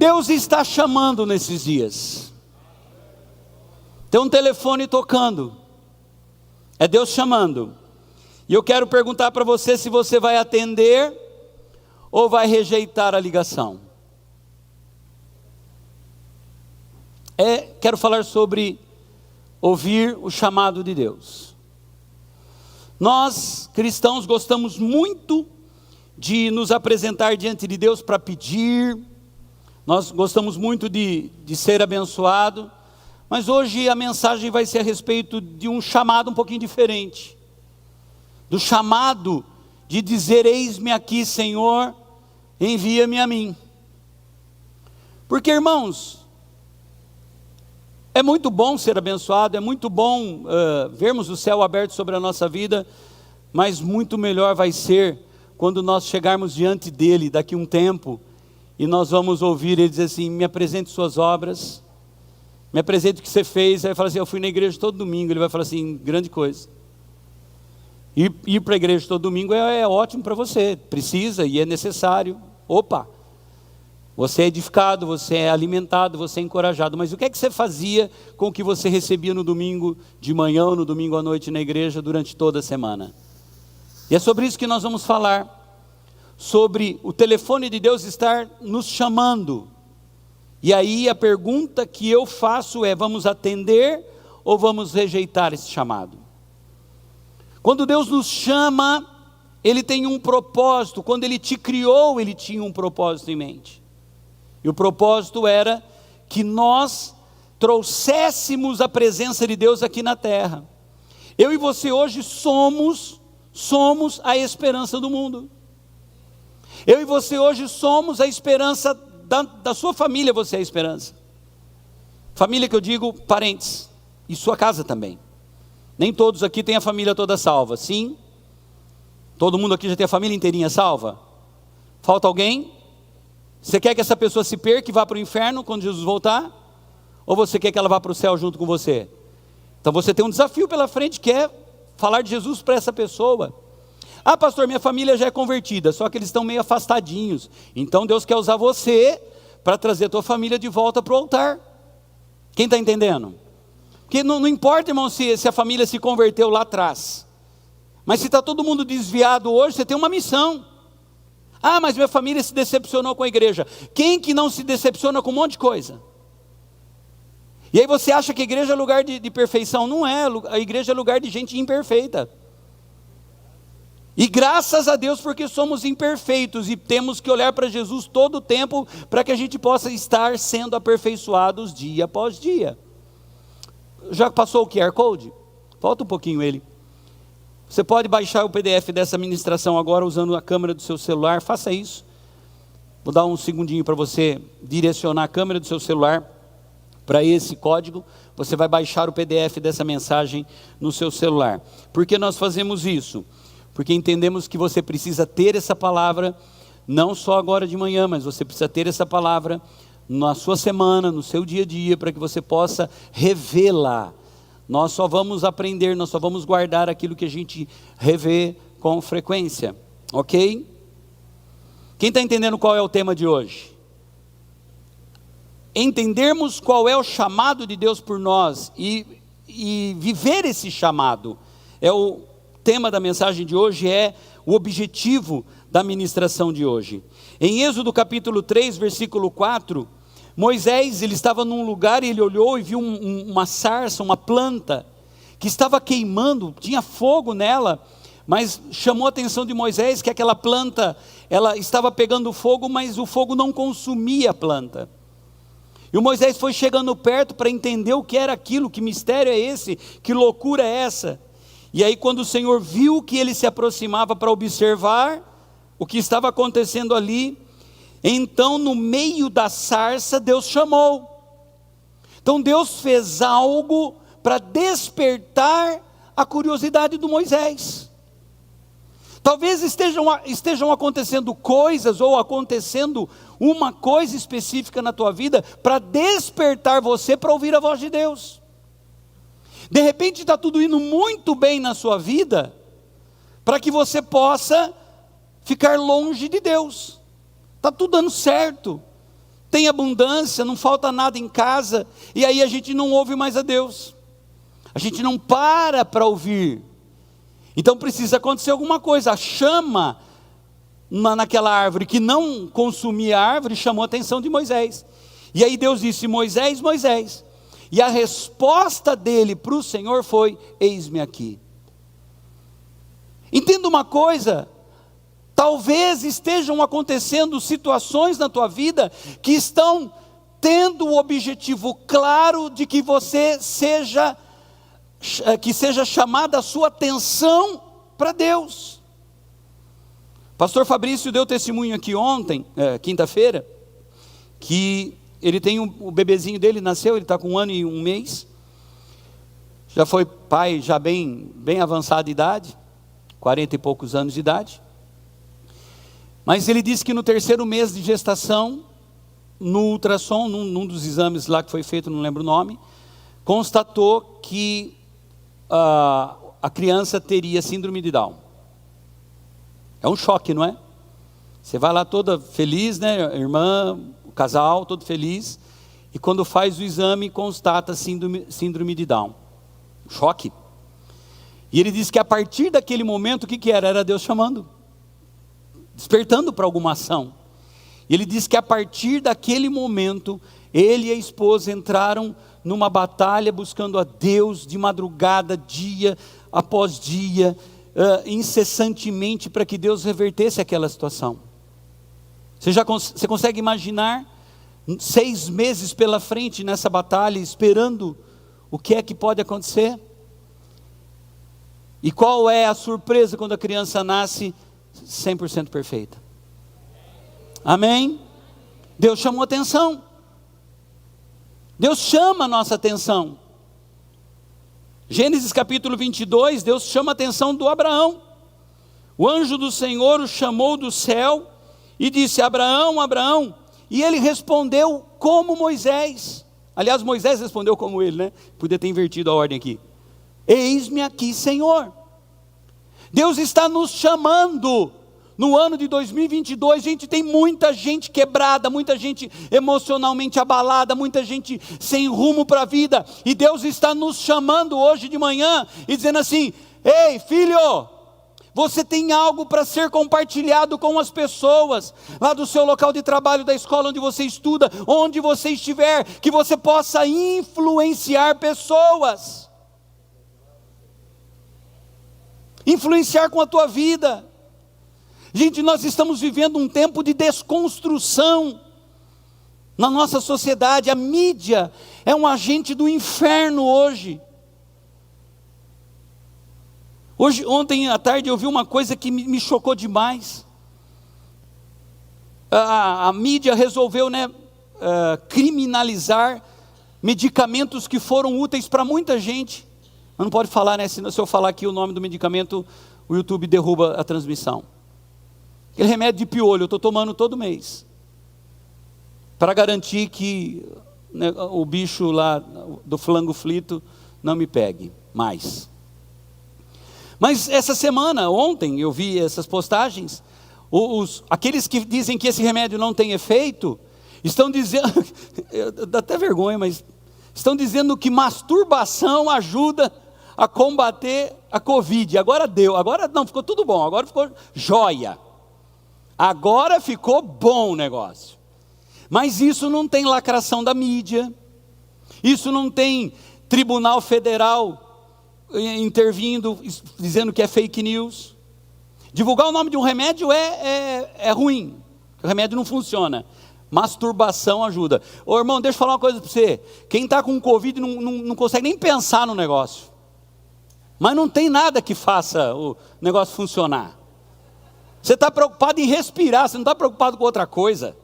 Deus está chamando nesses dias. Tem um telefone tocando. É Deus chamando. E eu quero perguntar para você se você vai atender ou vai rejeitar a ligação. Quero falar sobre ouvir o chamado de Deus. Nós, cristãos, gostamos muito de nos apresentar diante de Deus para pedir. Nós gostamos muito de ser abençoado. Mas hoje a mensagem vai ser a respeito de um chamado um pouquinho diferente. Do chamado de dizer: eis-me aqui, Senhor, envia-me a mim. Porque, irmãos, é muito bom ser abençoado, é muito bom vermos o céu aberto sobre a nossa vida, mas muito melhor vai ser quando nós chegarmos diante dele daqui a um tempo, e nós vamos ouvir ele dizer assim: me apresente suas obras, me apresente o que você fez. Aí vai falar assim: eu fui na igreja todo domingo. Ele vai falar assim: grande coisa. Ir para a igreja todo domingo é ótimo para você, precisa e é necessário. Opa! Você é edificado, você é alimentado, você é encorajado. Mas o que é que você fazia com o que você recebia no domingo de manhã ou no domingo à noite na igreja durante toda a semana? E é sobre isso que nós vamos falar. Sobre o telefone de Deus estar nos chamando. E aí a pergunta que eu faço é: vamos atender ou vamos rejeitar esse chamado? Quando Deus nos chama, Ele tem um propósito. Quando Ele te criou, Ele tinha um propósito em mente. E o propósito era que nós trouxéssemos a presença de Deus aqui na terra. Eu e você hoje somos a esperança do mundo. Eu e você hoje somos a esperança da sua família. Você é a esperança. Família que eu digo, parentes, e sua casa também. Nem todos aqui têm a família toda salva. Sim? Todo mundo aqui já tem a família inteirinha salva? Falta alguém? Você quer que essa pessoa se perca e vá para o inferno quando Jesus voltar? Ou você quer que ela vá para o céu junto com você? Então você tem um desafio pela frente, que é falar de Jesus para essa pessoa. Ah, pastor, minha família já é convertida, só que eles estão meio afastadinhos. Então Deus quer usar você para trazer a tua família de volta para o altar. Quem está entendendo? Porque não importa, irmão, se a família se converteu lá atrás. Mas se está todo mundo desviado hoje, você tem uma missão. Ah, mas minha família se decepcionou com a igreja. Quem que não se decepciona com um monte de coisa? E aí você acha que a igreja é lugar de perfeição? Não é, a igreja é lugar de gente imperfeita. E graças a Deus, porque somos imperfeitos e temos que olhar para Jesus todo o tempo, para que a gente possa estar sendo aperfeiçoados dia após dia. Já passou o QR Code? Falta um pouquinho ele. Você pode baixar o PDF dessa ministração agora usando a câmera do seu celular. Faça isso. Vou dar um segundinho para você direcionar a câmera do seu celular para esse código. Você vai baixar o PDF dessa mensagem no seu celular. Por que nós fazemos isso? Porque entendemos que você precisa ter essa palavra, não só agora de manhã, mas você precisa ter essa palavra na sua semana, no seu dia a dia, para que você possa revê-la. Nós só vamos aprender, nós só vamos guardar aquilo que a gente revê com frequência, ok? Quem está entendendo qual é o tema de hoje? Entendermos qual é o chamado de Deus por nós e viver esse chamado. O tema da mensagem de hoje, é o objetivo da ministração de hoje. Em Êxodo capítulo 3, versículo 4, Moisés, ele estava num lugar e ele olhou e viu uma sarça, uma planta, que estava queimando, tinha fogo nela, mas chamou a atenção de Moisés que aquela planta, ela estava pegando fogo, mas o fogo não consumia a planta. E o Moisés foi chegando perto para entender o que era aquilo, que mistério é esse, que loucura é essa. E aí quando o Senhor viu que ele se aproximava para observar o que estava acontecendo ali, então no meio da sarça Deus chamou. Então Deus fez algo para despertar a curiosidade do Moisés. Talvez estejam acontecendo coisas, ou acontecendo uma coisa específica na tua vida, para despertar você para ouvir a voz de Deus. De repente está tudo indo muito bem na sua vida, para que você possa ficar longe de Deus. Está tudo dando certo, tem abundância, não falta nada em casa, e aí a gente não ouve mais a Deus, a gente não para ouvir. Então precisa acontecer alguma coisa. A chama naquela árvore que não consumia a árvore chamou a atenção de Moisés, e aí Deus disse: Moisés, Moisés, e a resposta dele para o Senhor foi: eis-me aqui. Entenda uma coisa, talvez estejam acontecendo situações na tua vida que estão tendo o objetivo claro de que seja chamada a sua atenção para Deus. Pastor Fabrício deu testemunho aqui ontem, quinta-feira, que ele tem o bebezinho dele, nasceu, ele está com 1 ano e 1 mês, já foi pai, já bem avançado de idade, 40 e poucos anos de idade, mas ele disse que no 3º mês de gestação, no ultrassom, num dos exames lá que foi feito, não lembro o nome, constatou que a criança teria síndrome de Down. É um choque, não é? Você vai lá toda feliz, né, a irmã, o casal, todo feliz, e quando faz o exame, constata síndrome de Down. Choque. E ele disse que a partir daquele momento, o que era? Era Deus chamando, despertando para alguma ação. E ele disse que a partir daquele momento, ele e a esposa entraram numa batalha buscando a Deus de madrugada, dia após dia, incessantemente, para que Deus revertesse aquela situação. Você consegue imaginar 6 meses pela frente nessa batalha, esperando o que é que pode acontecer? E qual é a surpresa quando a criança nasce 100% perfeita? Amém? Deus chamou atenção. Deus chama a nossa atenção. Gênesis capítulo 22, Deus chama a atenção do Abraão. O anjo do Senhor o chamou do céu e disse: Abraão, Abraão. E ele respondeu como Moisés. Aliás, Moisés respondeu como ele, né? Podia ter invertido a ordem aqui. Eis-me aqui, Senhor. Deus está nos chamando. No ano de 2022, gente, tem muita gente quebrada, muita gente emocionalmente abalada, muita gente sem rumo para a vida, e Deus está nos chamando hoje de manhã, e dizendo assim: ei filho, você tem algo para ser compartilhado com as pessoas, lá do seu local de trabalho, da escola onde você estuda, onde você estiver, que você possa influenciar pessoas, influenciar com a tua vida. Gente, nós estamos vivendo um tempo de desconstrução na nossa sociedade. A mídia é um agente do inferno hoje. Ontem à tarde eu vi uma coisa que me chocou demais. A mídia resolveu, criminalizar medicamentos que foram úteis para muita gente. Não pode falar, né? Se eu falar aqui o nome do medicamento, o YouTube derruba a transmissão. Aquele remédio de piolho, eu estou tomando todo mês, para garantir que o bicho lá do flango frito não me pegue mais. Mas essa semana, ontem, eu vi essas postagens, aqueles que dizem que esse remédio não tem efeito, estão dizendo, dá até vergonha, mas estão dizendo que masturbação ajuda a combater a Covid. Agora não, ficou tudo bom, agora ficou joia. Agora ficou bom o negócio. Mas isso não tem lacração da mídia, isso não tem Tribunal Federal intervindo, dizendo que é fake news. Divulgar o nome de um remédio é ruim, o remédio não funciona. Masturbação ajuda. Ô irmão, deixa eu falar uma coisa para você. Quem está com Covid não consegue nem pensar no negócio, mas não tem nada que faça o negócio funcionar. Você está preocupado em respirar, você não está preocupado com outra coisa.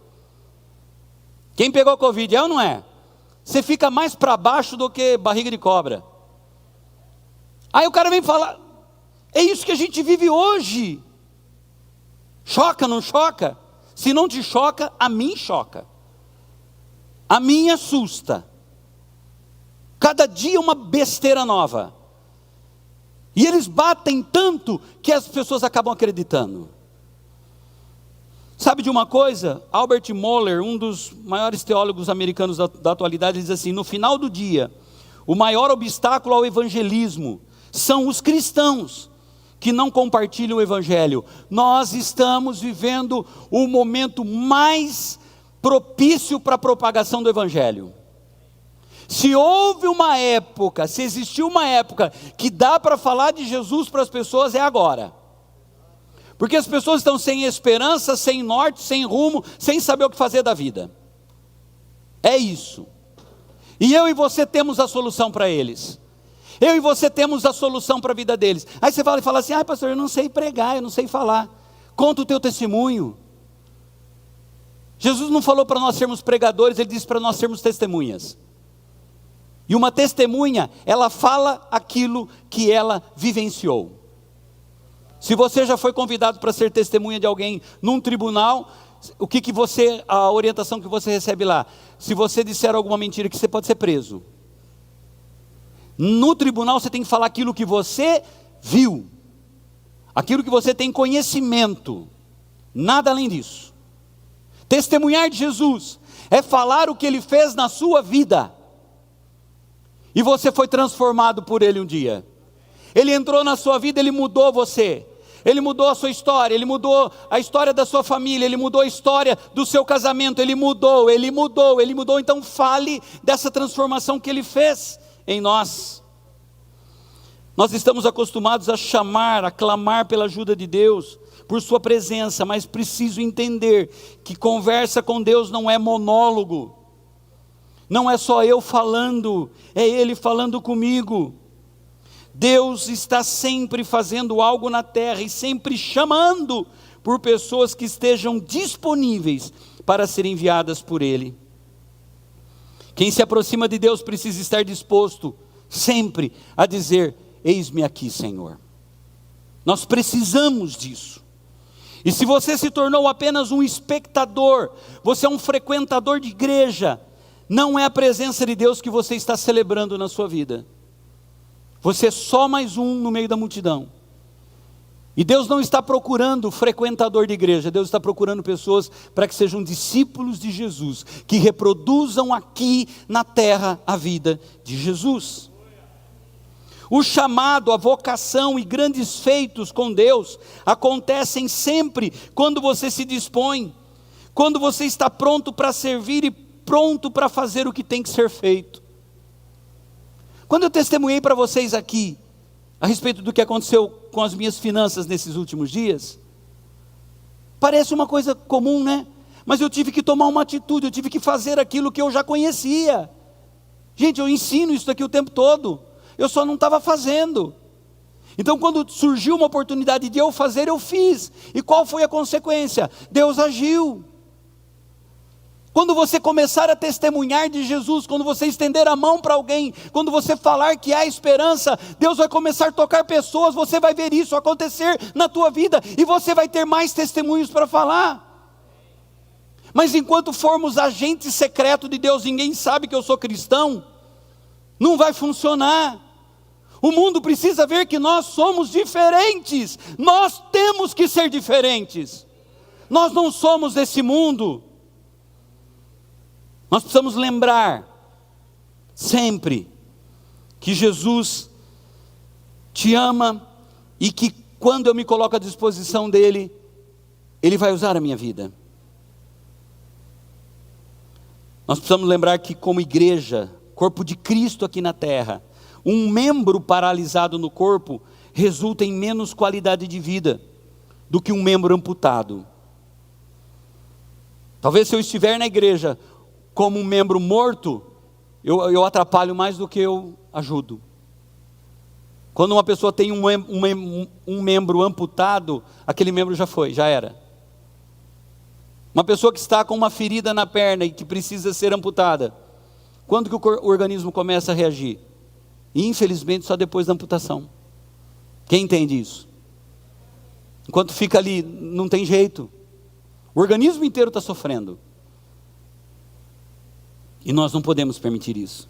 Quem pegou Covid, é ou não é? Você fica mais para baixo do que barriga de cobra. Aí o cara vem falar, é isso que a gente vive hoje. Choca, não choca? Se não te choca, a mim choca. A mim assusta. Cada dia uma besteira nova. E eles batem tanto que as pessoas acabam acreditando. Sabe de uma coisa? Albert Mohler, um dos maiores teólogos americanos da atualidade, diz assim: no final do dia, o maior obstáculo ao evangelismo são os cristãos que não compartilham o evangelho. Nós estamos vivendo o momento mais propício para a propagação do evangelho. Se houve uma época, se existiu uma época que dá para falar de Jesus para as pessoas, é agora. Porque as pessoas estão sem esperança, sem norte, sem rumo, sem saber o que fazer da vida. É isso. E eu e você temos a solução para eles. Eu e você temos a solução para a vida deles. Aí você fala assim: pastor, eu não sei pregar, eu não sei falar. Conta o teu testemunho. Jesus não falou para nós sermos pregadores, Ele disse para nós sermos testemunhas. E uma testemunha, ela fala aquilo que ela vivenciou. Se você já foi convidado para ser testemunha de alguém num tribunal, a orientação que você recebe lá? Se você disser alguma mentira, que você pode ser preso. No tribunal você tem que falar aquilo que você viu, aquilo que você tem conhecimento, nada além disso. Testemunhar de Jesus é falar o que Ele fez na sua vida, e você foi transformado por Ele um dia. Ele entrou na sua vida, Ele mudou você, Ele mudou a sua história, Ele mudou a história da sua família, Ele mudou a história do seu casamento, Ele mudou. Então fale dessa transformação que Ele fez em nós. Nós estamos acostumados a chamar, a clamar pela ajuda de Deus, por sua presença, mas preciso entender que conversa com Deus não é monólogo, não é só eu falando, é Ele falando comigo. Deus está sempre fazendo algo na terra e sempre chamando por pessoas que estejam disponíveis para serem enviadas por Ele. Quem se aproxima de Deus precisa estar disposto sempre a dizer: eis-me aqui, Senhor. Nós precisamos disso. E se você se tornou apenas um espectador, você é um frequentador de igreja, não é a presença de Deus que você está celebrando na sua vida. Você é só mais um no meio da multidão. E Deus não está procurando frequentador de igreja, Deus está procurando pessoas para que sejam discípulos de Jesus, que reproduzam aqui na terra a vida de Jesus. O chamado, a vocação e grandes feitos com Deus acontecem sempre quando você se dispõe, quando você está pronto para servir e pronto para fazer o que tem que ser feito. Quando eu testemunhei para vocês aqui a respeito do que aconteceu com as minhas finanças nesses últimos dias, parece uma coisa comum, né? Mas eu tive que tomar uma atitude, eu tive que fazer aquilo que eu já conhecia. Gente, eu ensino isso daqui o tempo todo, eu só não estava fazendo. Então quando surgiu uma oportunidade de eu fazer, eu fiz. E qual foi a consequência? Deus agiu. Quando você começar a testemunhar de Jesus, quando você estender a mão para alguém, quando você falar que há esperança, Deus vai começar a tocar pessoas, você vai ver isso acontecer na tua vida, e você vai ter mais testemunhos para falar. Mas enquanto formos agente secreto de Deus, ninguém sabe que eu sou cristão, não vai funcionar. O mundo precisa ver que nós somos diferentes, nós temos que ser diferentes, nós não somos desse mundo. Nós precisamos lembrar sempre que Jesus te ama e que quando eu me coloco à disposição dEle, Ele vai usar a minha vida. Nós precisamos lembrar que como igreja, corpo de Cristo aqui na terra, um membro paralisado no corpo resulta em menos qualidade de vida do que um membro amputado. Talvez se eu estiver na igreja como um membro morto, eu atrapalho mais do que eu ajudo. Quando uma pessoa tem um membro amputado, aquele membro já foi, já era. Uma pessoa que está com uma ferida na perna e que precisa ser amputada, quando que o organismo começa a reagir? Infelizmente só depois da amputação. Quem entende isso? Enquanto fica ali, não tem jeito. O organismo inteiro está sofrendo. E nós não podemos permitir isso.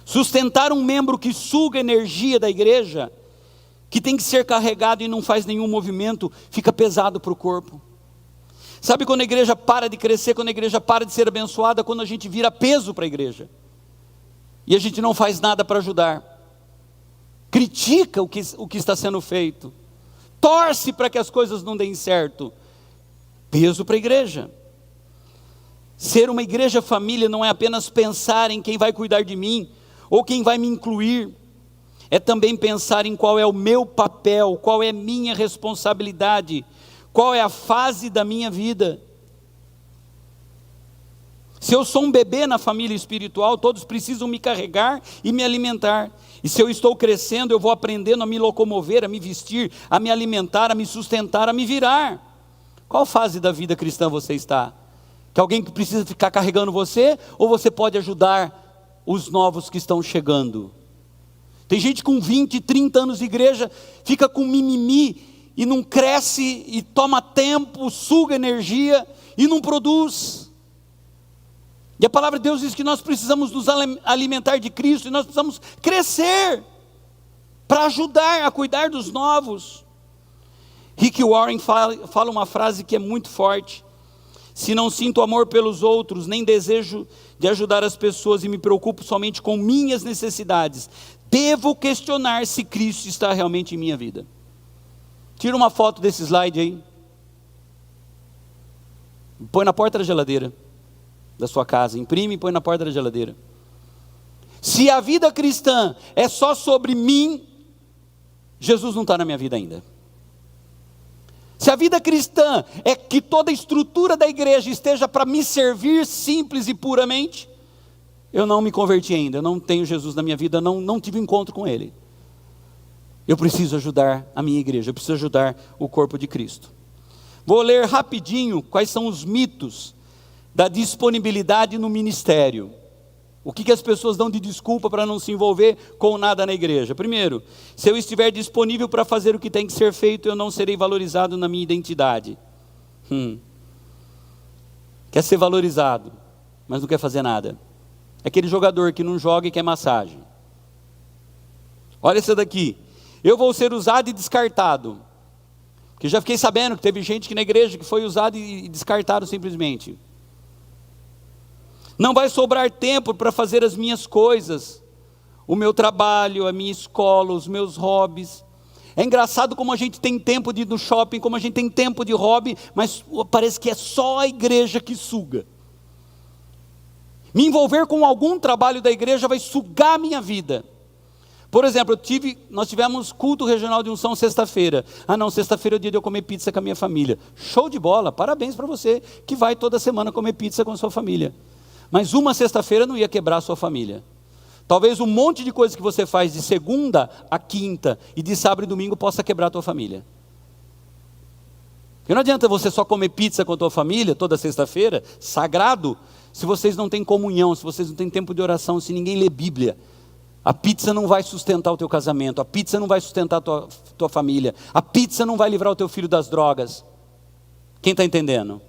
Sustentar um membro que suga energia da igreja, que tem que ser carregado e não faz nenhum movimento, fica pesado para o corpo. Sabe quando a igreja para de crescer, quando a igreja para de ser abençoada? Quando a gente vira peso para a igreja. E a gente não faz nada para ajudar. Critica o que está sendo feito. Torce para que as coisas não deem certo. Peso para a igreja. Ser uma igreja família não é apenas pensar em quem vai cuidar de mim, ou quem vai me incluir. É também pensar em qual é o meu papel, qual é a minha responsabilidade, qual é a fase da minha vida. Se eu sou um bebê na família espiritual, todos precisam me carregar e me alimentar. E se eu estou crescendo, eu vou aprendendo a me locomover, a me vestir, a me alimentar, a me sustentar, a me virar. Qual fase da vida cristã você está? Que alguém que precisa ficar carregando você, ou você pode ajudar os novos que estão chegando? Tem gente com 20, 30 anos de igreja, fica com mimimi, e não cresce, e toma tempo, suga energia, e não produz. E a palavra de Deus diz que nós precisamos nos alimentar de Cristo, e nós precisamos crescer, para ajudar a cuidar dos novos. Rick Warren fala uma frase que é muito forte: se não sinto amor pelos outros, nem desejo de ajudar as pessoas, e me preocupo somente com minhas necessidades, devo questionar se Cristo está realmente em minha vida. Tira uma foto desse slide aí, põe na porta da geladeira da sua casa, imprime e põe na porta da geladeira. Se a vida cristã é só sobre mim, Jesus não está na minha vida ainda. Se a vida cristã é que toda a estrutura da igreja esteja para me servir simples e puramente, eu não me converti ainda, eu não tenho Jesus na minha vida, não tive encontro com Ele. Eu preciso ajudar a minha igreja, eu preciso ajudar o corpo de Cristo. Vou ler rapidinho quais são os mitos da disponibilidade no ministério. O que as pessoas dão de desculpa para não se envolver com nada na igreja? Primeiro, se eu estiver disponível para fazer o que tem que ser feito, eu não serei valorizado na minha identidade. Quer ser valorizado, mas não quer fazer nada. É aquele jogador que não joga e quer massagem. Olha essa daqui: eu vou ser usado e descartado. Porque já fiquei sabendo que teve gente que na igreja que foi usado e descartado simplesmente. Não vai sobrar tempo para fazer as minhas coisas, o meu trabalho, a minha escola, os meus hobbies. É engraçado como a gente tem tempo de ir no shopping, como a gente tem tempo de hobby, mas parece que é só a igreja que suga. Me envolver com algum trabalho da igreja vai sugar a minha vida. Por exemplo, nós tivemos culto regional de unção sexta-feira. Não, sexta-feira é o dia de eu comer pizza com a minha família. Show de bola, parabéns para você que vai toda semana comer pizza com a sua família. Mas uma sexta-feira não ia quebrar a sua família. Talvez um monte de coisas que você faz de segunda a quinta e de sábado e domingo possa quebrar a tua família. Porque não adianta você só comer pizza com a tua família toda sexta-feira, sagrado, se vocês não têm comunhão, se vocês não têm tempo de oração, se ninguém lê Bíblia. A pizza não vai sustentar o teu casamento, a pizza não vai sustentar a tua família, a pizza não vai livrar o teu filho das drogas. Quem está entendendo?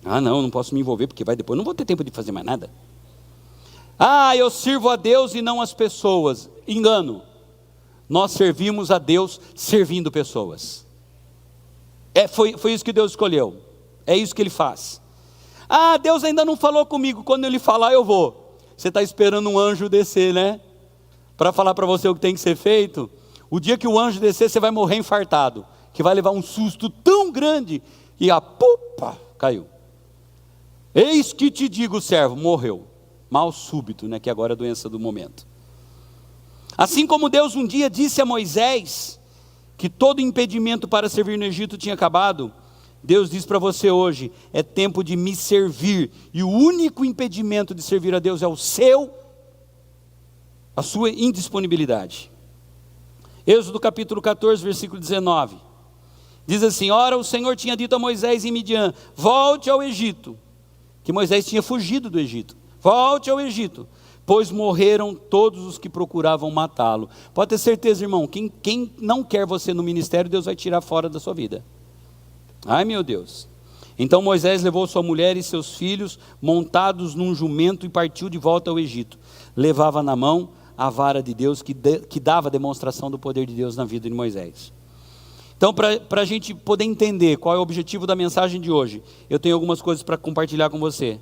Não posso me envolver, porque depois não vou ter tempo de fazer mais nada. Eu sirvo a Deus e não as pessoas. Engano. Nós servimos a Deus servindo pessoas. Foi isso que Deus escolheu. É isso que Ele faz. Deus ainda não falou comigo, quando Ele falar eu vou. Você está esperando um anjo descer, né? Para falar para você o que tem que ser feito. O dia que o anjo descer, você vai morrer infartado, que vai levar um susto tão grande, e caiu. Eis que te digo, servo, morreu. Mal súbito, né? Que agora é a doença do momento. Assim como Deus um dia disse a Moisés que todo impedimento para servir no Egito tinha acabado, Deus diz para você hoje: é tempo de me servir. E o único impedimento de servir a Deus é a sua indisponibilidade. Êxodo capítulo 14, versículo 19. Diz assim: ora, o Senhor tinha dito a Moisés em Midian: volte ao Egito. Que Moisés tinha fugido do Egito. Volte ao Egito, pois morreram todos os que procuravam matá-lo. Pode ter certeza, irmão, quem não quer você no ministério, Deus vai tirar fora da sua vida. Ai, meu Deus. Então Moisés levou sua mulher e seus filhos montados num jumento e partiu de volta ao Egito. Levava na mão a vara de Deus que dava demonstração do poder de Deus na vida de Moisés. Então, para a gente poder entender qual é o objetivo da mensagem de hoje, eu tenho algumas coisas para compartilhar com você.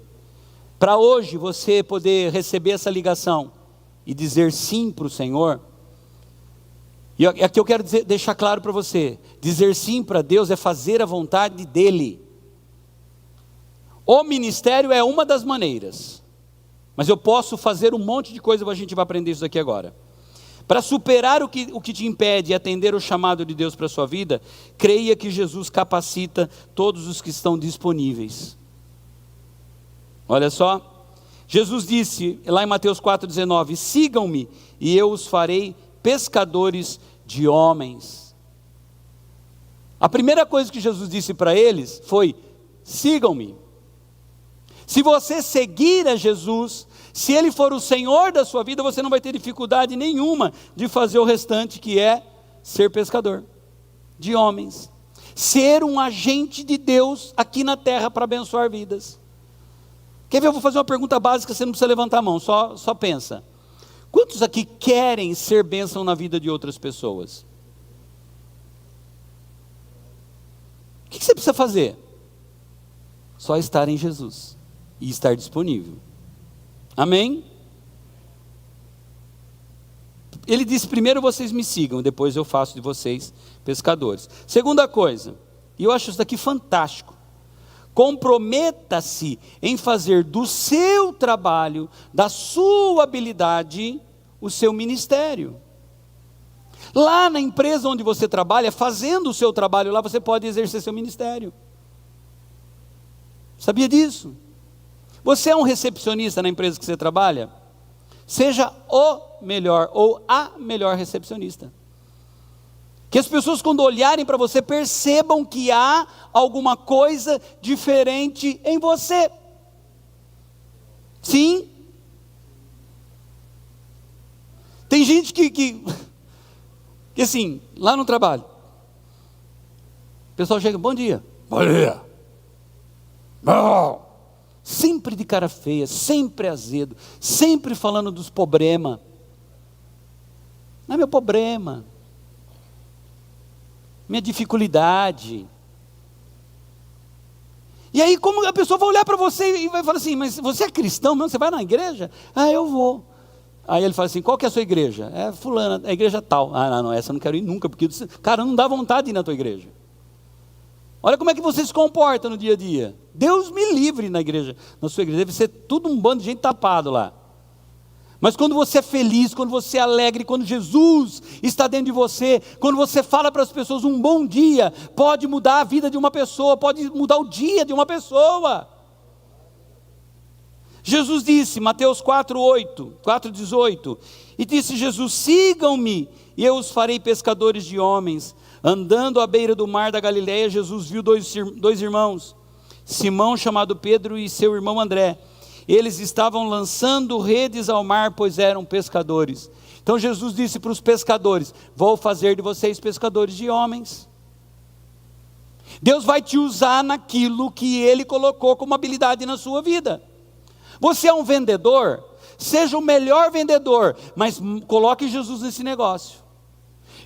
Para hoje você poder receber essa ligação e dizer sim para o Senhor, e aqui eu quero deixar claro para você, dizer sim para Deus é fazer a vontade dEle. O ministério é uma das maneiras, mas eu posso fazer um monte de coisa, a gente vai aprender isso aqui agora. Para superar o que te impede de atender o chamado de Deus para a sua vida, creia que Jesus capacita todos os que estão disponíveis. Olha só, Jesus disse lá em Mateus 4,19, sigam-me e eu os farei pescadores de homens. A primeira coisa que Jesus disse para eles foi, sigam-me. Se você seguir a Jesus, se Ele for o Senhor da sua vida, você não vai ter dificuldade nenhuma de fazer o restante, que é ser pescador de homens. Ser um agente de Deus aqui na terra para abençoar vidas. Quer ver? Eu vou fazer uma pergunta básica, você não precisa levantar a mão, só pensa. Quantos aqui querem ser bênção na vida de outras pessoas? O que você precisa fazer? Só estar em Jesus e estar disponível. Amém? Ele disse, primeiro vocês me sigam, depois eu faço de vocês pescadores. Segunda coisa, e eu acho isso daqui fantástico, comprometa-se em fazer do seu trabalho, da sua habilidade, o seu ministério. Lá na empresa onde você trabalha, fazendo o seu trabalho lá, você pode exercer seu ministério. Sabia disso? Você é um recepcionista na empresa que você trabalha? Seja o melhor ou a melhor recepcionista. Que as pessoas, quando olharem para você, percebam que há alguma coisa diferente em você. Sim. Tem gente que assim, lá no trabalho, o pessoal chega, bom dia. Bom dia. Bom. Sempre de cara feia, sempre azedo, sempre falando dos problemas. Não é meu problema, minha dificuldade. E aí como a pessoa vai olhar para você e vai falar assim, mas você é cristão mesmo? Você vai na igreja? Ah, eu vou. Aí ele fala assim, qual que é a sua igreja? É fulana, é a igreja tal. Ah, não, essa eu não quero ir nunca, porque, cara, não dá vontade de ir na tua igreja. Olha como é que você se comporta no dia a dia. Deus me livre na igreja, na sua igreja. Deve ser tudo um bando de gente tapado lá. Mas quando você é feliz, quando você é alegre, quando Jesus está dentro de você, quando você fala para as pessoas um bom dia, pode mudar a vida de uma pessoa, pode mudar o dia de uma pessoa. Jesus disse, Mateus 4,18, e disse Jesus, sigam-me e eu os farei pescadores de homens. Andando à beira do mar da Galileia, Jesus viu dois irmãos, Simão chamado Pedro e seu irmão André. Eles estavam lançando redes ao mar, pois eram pescadores. Então Jesus disse para os pescadores, vou fazer de vocês pescadores de homens. Deus vai te usar naquilo que Ele colocou como habilidade na sua vida. Você é um vendedor, seja o melhor vendedor, mas coloque Jesus nesse negócio.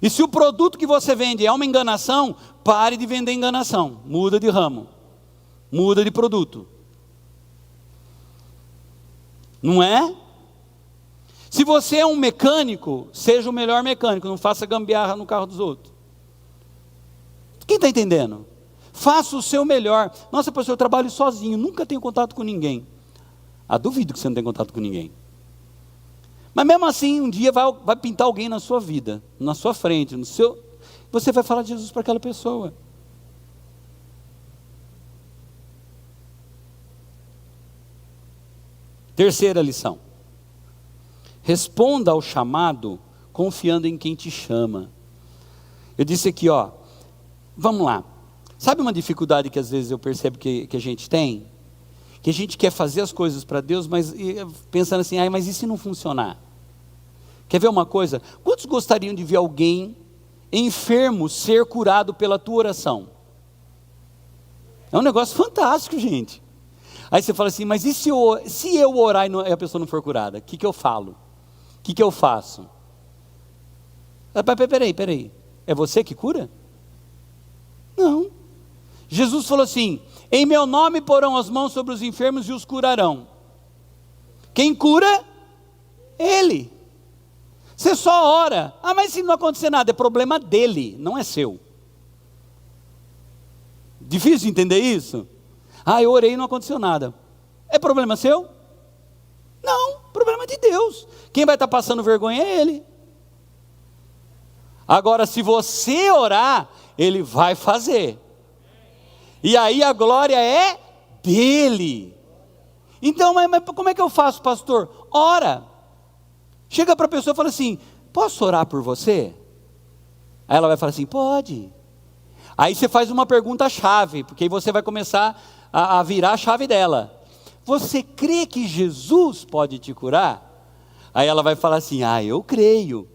E se o produto que você vende é uma enganação, pare de vender enganação, muda de ramo, muda de produto. Não é? Se você é um mecânico, seja o melhor mecânico, não faça gambiarra no carro dos outros. Quem está entendendo? Faça o seu melhor. Nossa, pastor, eu trabalho sozinho, nunca tenho contato com ninguém. Ah, duvido que você não tenha contato com ninguém. Mas mesmo assim, um dia vai pintar alguém na sua vida, na sua frente, você vai falar de Jesus para aquela pessoa. Terceira lição. Responda ao chamado confiando em quem te chama. Eu disse aqui, vamos lá. Sabe uma dificuldade que às vezes eu percebo que a gente tem? Que a gente quer fazer as coisas para Deus, mas pensando assim, mas e se não funcionar? Quer ver uma coisa? Quantos gostariam de ver alguém enfermo ser curado pela tua oração? É um negócio fantástico, gente. Aí você fala assim, mas e se eu orar e a pessoa não for curada? O que eu falo? O que eu faço? Peraí. É você que cura? Não. Jesus falou assim: em meu nome porão as mãos sobre os enfermos e os curarão. Quem cura? Ele. Você só ora. Ah, mas se não acontecer nada, é problema dele, não é seu. Difícil entender isso? Ah, eu orei e não aconteceu nada. É problema seu? Não, problema de Deus. Quem vai estar passando vergonha é ele. Agora, se você orar, ele vai fazer. E aí a glória é dele. Então, mas como é que eu faço, pastor? Ora. Chega para a pessoa e fala assim: posso orar por você? Aí ela vai falar assim: pode. Aí você faz uma pergunta-chave, porque aí você vai começar a virar a chave dela. Você crê que Jesus pode te curar? Aí ela vai falar assim: ah, eu creio.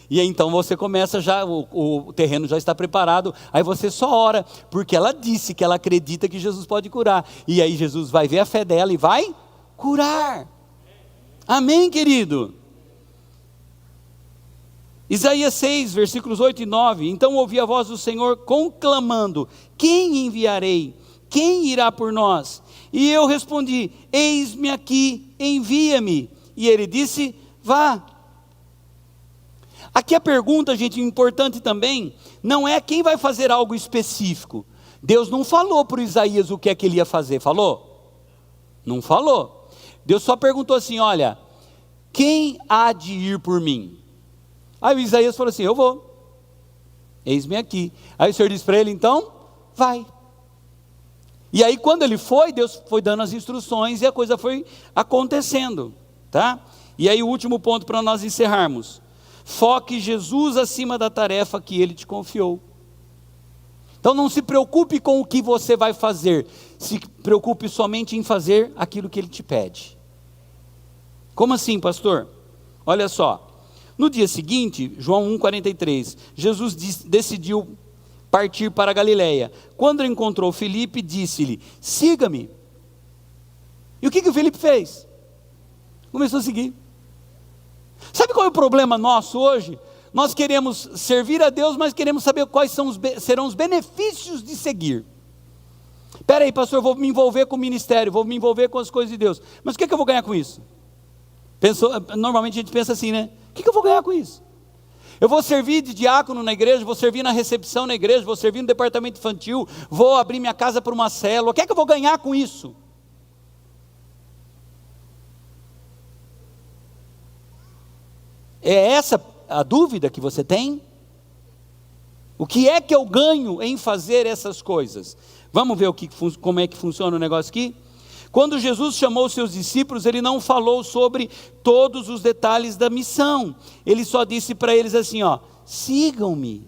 E aí então você começa já, o terreno já está preparado, aí você só ora, porque ela disse que ela acredita que Jesus pode curar. E aí Jesus vai ver a fé dela e vai curar. Amém, querido? Isaías 6, versículos 8 e 9. Então ouvi a voz do Senhor conclamando: quem enviarei? Quem irá por nós? E eu respondi: eis-me aqui, envia-me. E ele disse: vá. Aqui a pergunta, gente, importante também, não é quem vai fazer algo específico. Deus não falou para o Isaías o que é que ele ia fazer, falou? Não falou. Deus só perguntou assim: olha, quem há de ir por mim? Aí o Isaías falou assim: eu vou, eis-me aqui. Aí o Senhor disse para ele: então, vai. E aí quando ele foi, Deus foi dando as instruções e a coisa foi acontecendo, tá? E aí o último ponto para nós encerrarmos: foque Jesus acima da tarefa que Ele te confiou. Então não se preocupe com o que você vai fazer, se preocupe somente em fazer aquilo que Ele te pede. Como assim, pastor? Olha só, no dia seguinte, João 1,43, Jesus decidiu partir para a Galileia. Quando encontrou Filipe, disse-lhe: siga-me. E o que o Filipe fez? Começou a seguir. Sabe qual é o problema nosso hoje? Nós queremos servir a Deus, mas queremos saber quais serão os benefícios de seguir. Espera aí, pastor, eu vou me envolver com o ministério, vou me envolver com as coisas de Deus. Mas o que eu vou ganhar com isso? Normalmente a gente pensa assim, né? O que eu vou ganhar com isso? Eu vou servir de diácono na igreja, vou servir na recepção na igreja, vou servir no departamento infantil, vou abrir minha casa para uma célula. O que eu vou ganhar com isso? É essa a dúvida que você tem? O que é que eu ganho em fazer essas coisas? Vamos ver como é que funciona o negócio aqui? Quando Jesus chamou seus discípulos, Ele não falou sobre todos os detalhes da missão. Ele só disse para eles assim, ó: sigam-me.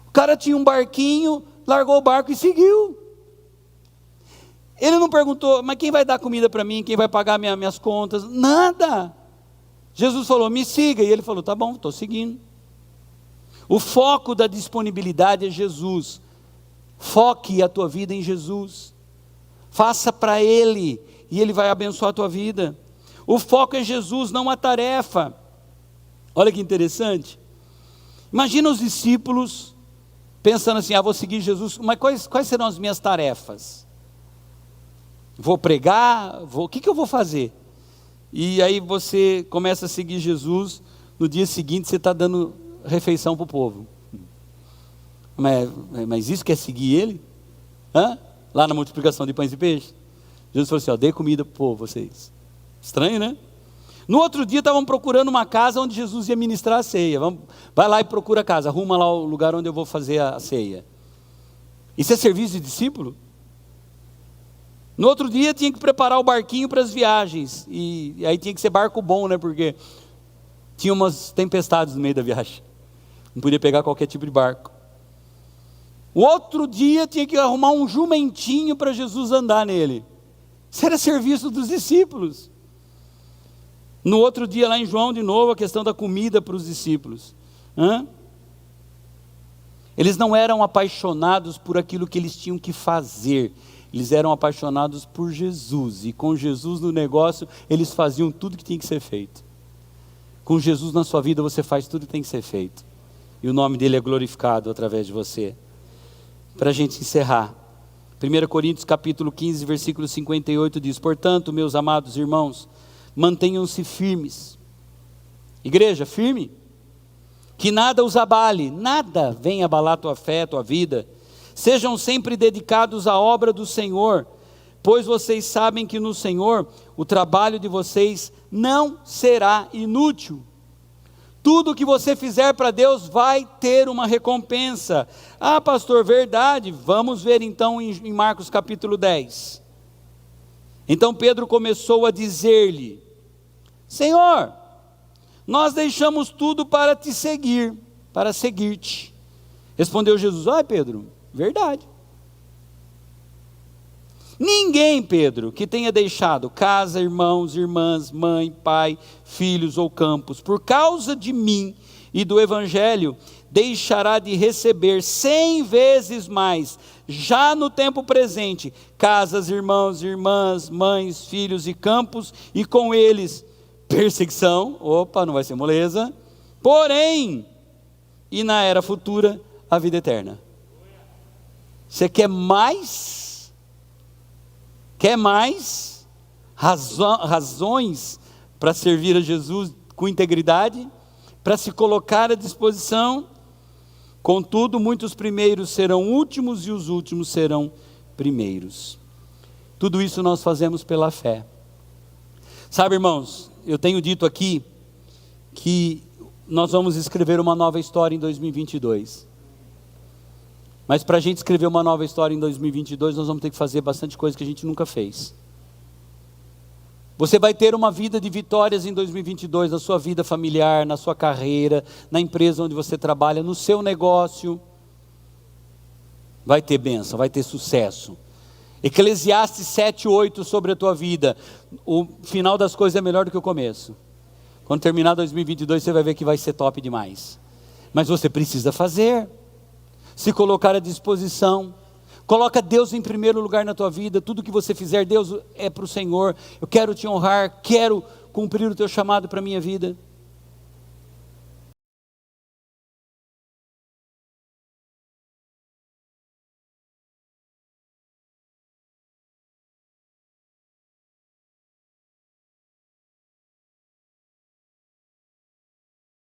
O cara tinha um barquinho, largou o barco e seguiu. Ele não perguntou: mas quem vai dar comida para mim? Quem vai pagar minhas contas? Nada. Jesus falou: me siga. E ele falou: tá bom, estou seguindo. O foco da disponibilidade é Jesus. Foque a tua vida em Jesus. Faça para Ele, e Ele vai abençoar a tua vida. O foco é Jesus, não a tarefa. Olha que interessante. Imagina os discípulos pensando assim: vou seguir Jesus, mas quais serão as minhas tarefas? Vou pregar? O que eu vou fazer? E aí você começa a seguir Jesus, no dia seguinte você está dando refeição para o povo. Mas isso quer seguir Ele? Lá na multiplicação de pães e peixes, Jesus falou assim: dê comida para o povo, vocês. Estranho, né? No outro dia estavam procurando uma casa onde Jesus ia ministrar a ceia. Vai lá e procura a casa, arruma lá o lugar onde eu vou fazer a ceia. Isso é serviço de discípulo? No outro dia tinha que preparar o barquinho para as viagens, e aí tinha que ser barco bom, né? Porque tinha umas tempestades no meio da viagem, não podia pegar qualquer tipo de barco. O outro dia tinha que arrumar um jumentinho para Jesus andar nele. Isso era serviço dos discípulos. No outro dia, lá em João, de novo, a questão da comida para os discípulos. Eles não eram apaixonados por aquilo que eles tinham que fazer. Eles eram apaixonados por Jesus. E com Jesus no negócio, eles faziam tudo que tinha que ser feito. Com Jesus na sua vida, você faz tudo que tem que ser feito. E o nome dele é glorificado através de você. para a gente encerrar. 1 Coríntios capítulo 15, versículo 58 diz: portanto, meus amados irmãos, mantenham-se firmes. Igreja, firme. Que nada os abale, nada venha abalar a tua fé, a tua vida. Sejam sempre dedicados à obra do Senhor, pois vocês sabem que no Senhor o trabalho de vocês não será inútil. Tudo que você fizer para Deus vai ter uma recompensa. Ah, pastor, verdade. Vamos ver então em Marcos capítulo 10. Então Pedro começou a dizer-lhe: Senhor, nós deixamos tudo para te seguir, para seguir-te. Respondeu Jesus: ai, Pedro, verdade. Ninguém, Pedro, que tenha deixado casa, irmãos, irmãs, mãe, pai, filhos ou campos, por causa de mim e do Evangelho, deixará de receber 100 vezes mais, já no tempo presente, casas, irmãos, irmãs, mães, filhos e campos, e com eles perseguição, opa, não vai ser moleza, porém, e na era futura, a vida eterna. Você quer mais? Quer mais razões para servir a Jesus com integridade, para se colocar à disposição? Contudo, muitos primeiros serão últimos e os últimos serão primeiros. Tudo isso nós fazemos pela fé. Sabe, irmãos, eu tenho dito aqui que nós vamos escrever uma nova história em 2022. Mas para a gente escrever uma nova história em 2022, nós vamos ter que fazer bastante coisa que a gente nunca fez. Você vai ter uma vida de vitórias em 2022, na sua vida familiar, na sua carreira, na empresa onde você trabalha, no seu negócio. Vai ter bênção, vai ter sucesso. Eclesiastes 7:8 sobre a tua vida. O final das coisas é melhor do que o começo. Quando terminar 2022, você vai ver que vai ser top demais. Mas você precisa fazer. Se colocar à disposição, coloca Deus em primeiro lugar na tua vida. Tudo que você fizer, Deus, é para o Senhor. Eu quero te honrar, quero cumprir o teu chamado para a minha vida.